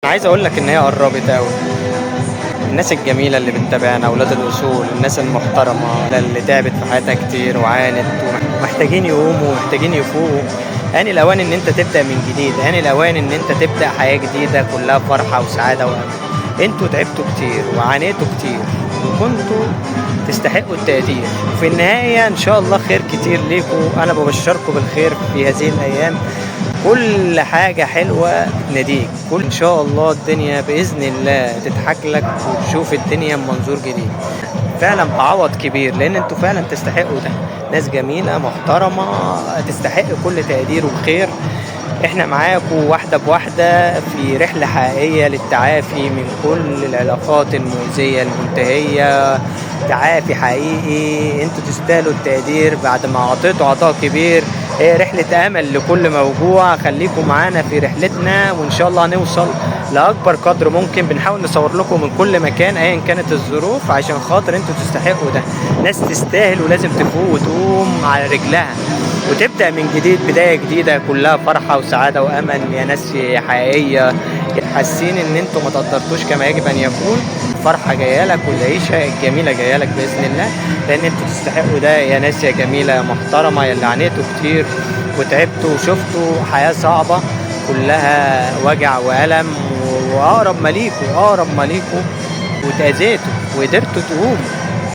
عايز اقول لك ان هي قربت قوي. الناس الجميله اللي بتتابعنا، اولاد الاصول، الناس المحترمه اللي تعبت في حياتها كتير وعانت ومحتاجين يقوموا ومحتاجين يفوقوا. آن الأوان إن أنت تبدأ من جديد، آن الأوان إن أنت تبدأ حياة جديدة كلها فرحة وسعادة وأمل. أنتوا تعبتوا كتير وعانيتوا كتير وكنتوا تستحقوا التقدير، وفي النهاية إن شاء الله خير كتير ليكوا. أنا ببشركوا بالخير في هذه الأيام. كل حاجة حلوة ناديك، إن شاء الله الدنيا بإذن الله تضحك لك وتشوف الدنيا من منظور جديد. فعلا بعوض كبير، لأن أنتوا فعلا تستحقوا ده. ناس جميلة محترمة تستحق كل تقدير وخير. احنا معاكم واحدة بواحدة في رحلة حقيقية للتعافي من كل العلاقات المؤذية المنتهية. تعافي حقيقي، انتوا تستاهلوا التقدير بعد ما عطيتوا عطاء كبير. هي رحلة امل لكل موجوع. خليكم معانا في رحلتنا وان شاء الله هنوصل لاكبر قدر ممكن. بنحاول نصور لكم من كل مكان ايا كانت الظروف عشان خاطر انتوا تستحقوا ده. ناس تستاهل ولازم تفوق وتقوم على رجلها وتبدأ من جديد، بداية جديدة كلها فرحة وسعادة وأمل. يا ناس حقيقية حاسين إن أنتوا ما تقدرتوش كما يجب أن يكون. الفرحة جاية لك والعيشة الجميلة جاية لك بإذن الله، لأن أنتوا تستحقوا ده. يا ناس يا جميلة يا محترمة، يا اللي عانيتوا كتير وتعبتوا وشفتوا حياة صعبة كلها وجع وألم، وأقرب ما ليكوا وتأذيتوا وقدرتوا تقوموا.